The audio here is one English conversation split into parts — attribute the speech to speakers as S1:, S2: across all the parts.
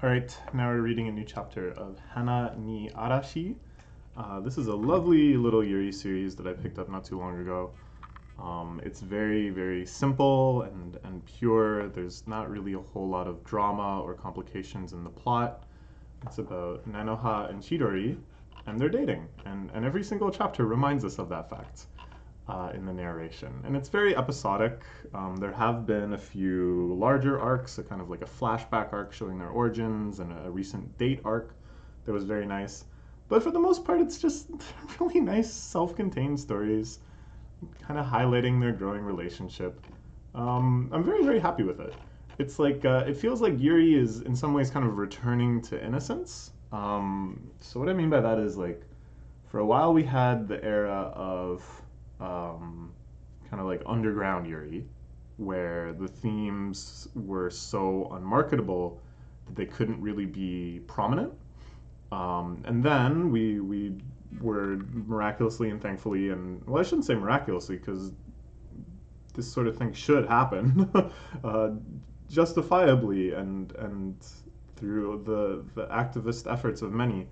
S1: Alright, now we're reading a new chapter of Hana ni Arashi. This is a lovely little Yuri series that I picked up not too long ago. It's very, very simple and pure. There's not really a whole lot of drama or complications in the plot. It's about Nanoha and Chidori, and they're dating. And every single chapter reminds us of that fact in the narration. And it's very episodic. There have been a few larger arcs, a kind of like a flashback arc showing their origins, and a recent date arc that was very nice. But for the most part, it's just really nice, self-contained stories, kind of highlighting their growing relationship. I'm very, very happy with it. It's like, it feels like Yuri is in some ways kind of returning to innocence. So what I mean by that is like, for a while we had the era of kind of like underground Yuri, where the themes were so unmarketable that they couldn't really be prominent. And then we were miraculously and thankfully, and well, I shouldn't say miraculously because this sort of thing should happen, justifiably and through the activist efforts of many,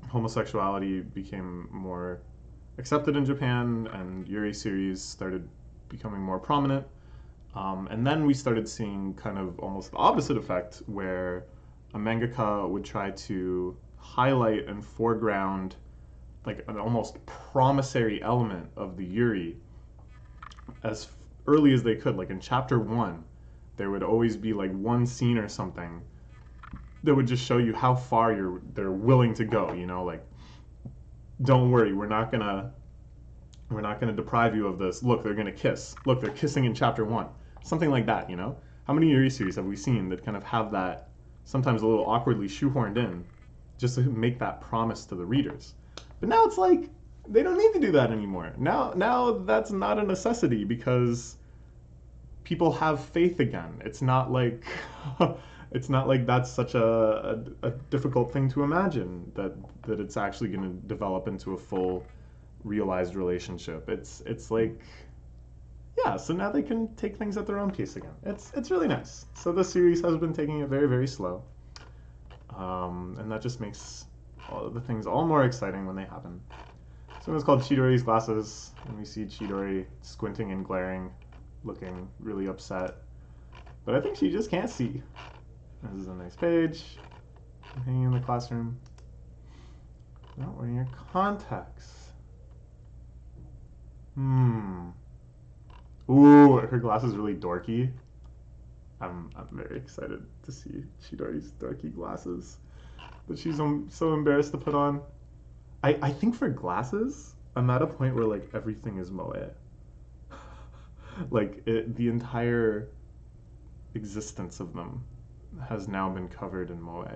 S1: homosexuality became more accepted in Japan, and Yuri series started becoming more prominent. And then we started seeing kind of almost the opposite effect, where a mangaka would try to highlight and foreground like an almost promissory element of the Yuri as early as they could. Like in chapter one, there would always be like one scene or something that would just show you how far they're willing to go. You know, like, don't worry, we're not gonna deprive you of this. Look, they're gonna kiss. Look, they're kissing in chapter one. Something like that. You know, how many Yuri series have we seen that kind of have that sometimes a little awkwardly shoehorned in, just to make that promise to the readers? But now it's like they don't need to do that anymore. Now that's not a necessity because people have faith again. It's not like it's not like that's such a difficult thing to imagine that it's actually going to develop into a full realized relationship. It's like, yeah, so now they can take things at their own pace again. It's really nice. So this series has been taking it very, very slow, and that just makes all of the things all more exciting when they happen. So it's called Chidori's Glasses, and we see Chidori squinting and glaring, looking really upset. But I think she just can't see. This is a nice page, hanging in the classroom. Not wearing your contacts. Ooh, her glass is really dorky. I'm very excited to see Chidori's dorky glasses that she's so embarrassed to put on. I think for glasses, I'm at a point where like everything is moe. Like the entire existence of them has now been covered in moe.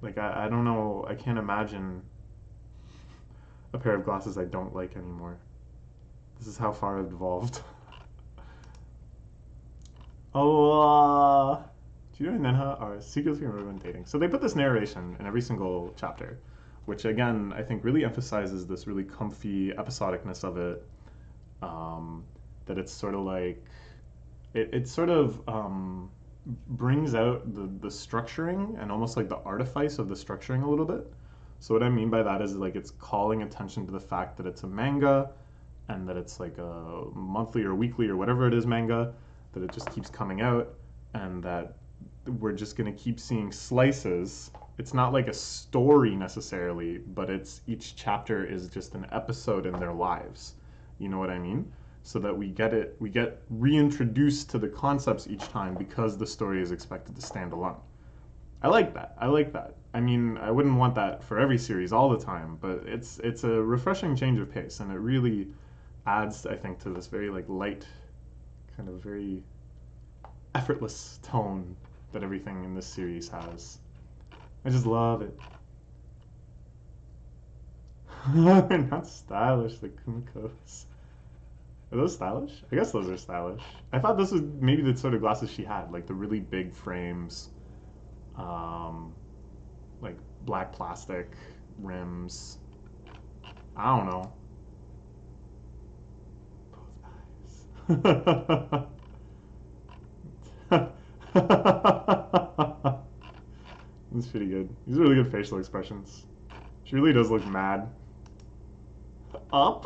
S1: Like I don't know, I can't imagine a pair of glasses I don't like anymore. This is how far I've evolved. Oh, Chidori and Nenha are secretly and dating. So they put this narration in every single chapter, which again I think really emphasizes this really comfy episodicness of it. That it's sort of like it sort of brings out the structuring and almost like the artifice of the structuring a little bit. So what I mean by that is like it's calling attention to the fact that it's a manga and that it's like a monthly or weekly or whatever it is manga, that it just keeps coming out, and that we're just going to keep seeing slices. It's not like a story necessarily, but it's each chapter is just an episode in their lives. You know what I mean? So that we get reintroduced to the concepts each time because the story is expected to stand alone. I like that. I mean, I wouldn't want that for every series all the time, but it's a refreshing change of pace, and it really adds, I think, to this very like light, kind of very effortless tone that everything in this series has. I just love it. They're not stylish, the Kumikos. Are those stylish? I guess those are stylish. I thought this was maybe the sort of glasses she had, like the really big frames, like black plastic rims. I don't know. Both eyes. pretty good. These are really good facial expressions. She really does look mad. Up?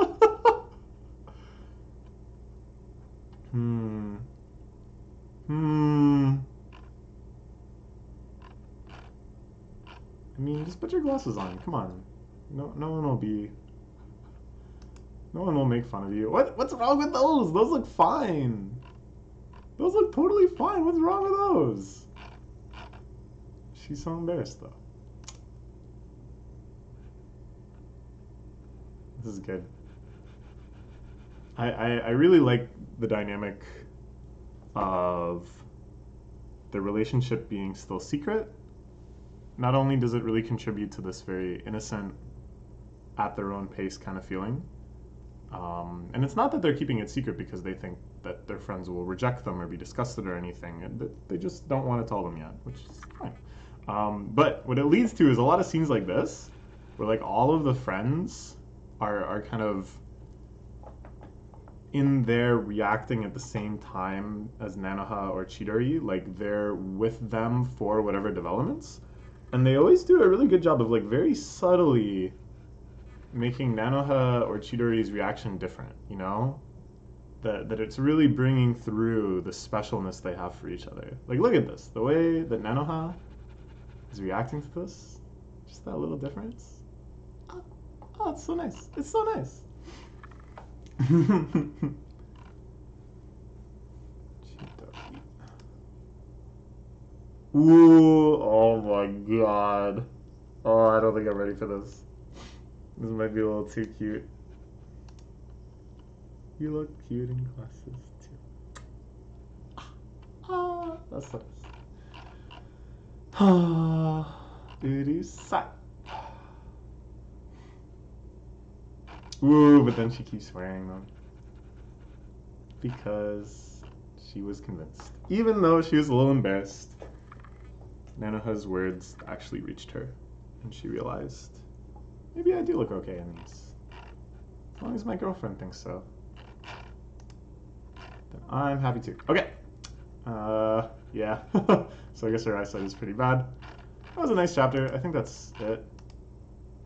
S1: Hmm. Hmm. I mean, just put your glasses on. Come on. No one will be. No one will make fun of you. What's wrong with those? Those look fine. Those look totally fine. What's wrong with those? She's so embarrassed though. This is good. I really like the dynamic of the relationship being still secret. Not only does it really contribute to this very innocent, at their own pace kind of feeling, and it's not that they're keeping it secret because they think that their friends will reject them or be disgusted or anything. They just don't want to tell them yet, which is fine. But what it leads to is a lot of scenes like this, where like all of the friends are kind of in there reacting at the same time as Nanoha or Chidori, like they're with them for whatever developments. And they always do a really good job of like very subtly making Nanoha or Chidori's reaction different, you know? That it's really bringing through the specialness they have for each other. Like look at this, the way that Nanoha is reacting to this, just that little difference. Oh, it's so nice. It's so nice. Ooh, oh my god. Oh, I don't think I'm ready for this. This might be a little too cute. You look cute in glasses too. Ah, that's so nice. Ah, it is sad. Ooh, but then she keeps wearing them. Because she was convinced. Even though she was a little embarrassed, Nanoha's words actually reached her. And she realized, maybe I do look okay in these. As long as my girlfriend thinks so. Then I'm happy too. Okay. Yeah. So I guess her eyesight is pretty bad. That was a nice chapter. I think that's it.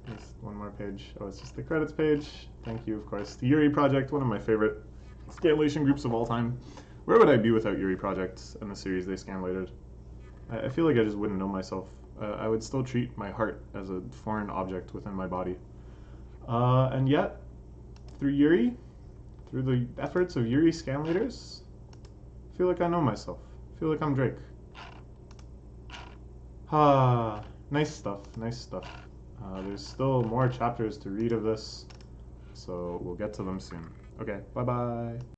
S1: Just one more page. Oh, it's just the credits page. Thank you, of course. The Yuri Project, one of my favorite scanlation groups of all time. Where would I be without Yuri Project and the series they scanlated? I feel like I just wouldn't know myself. I would still treat my heart as a foreign object within my body. And yet, through Yuri, through the efforts of Yuri scanlators, I feel like I know myself. I feel like I'm Drake. Ah, nice stuff, nice stuff. There's still more chapters to read of this, so we'll get to them soon. Okay, bye-bye.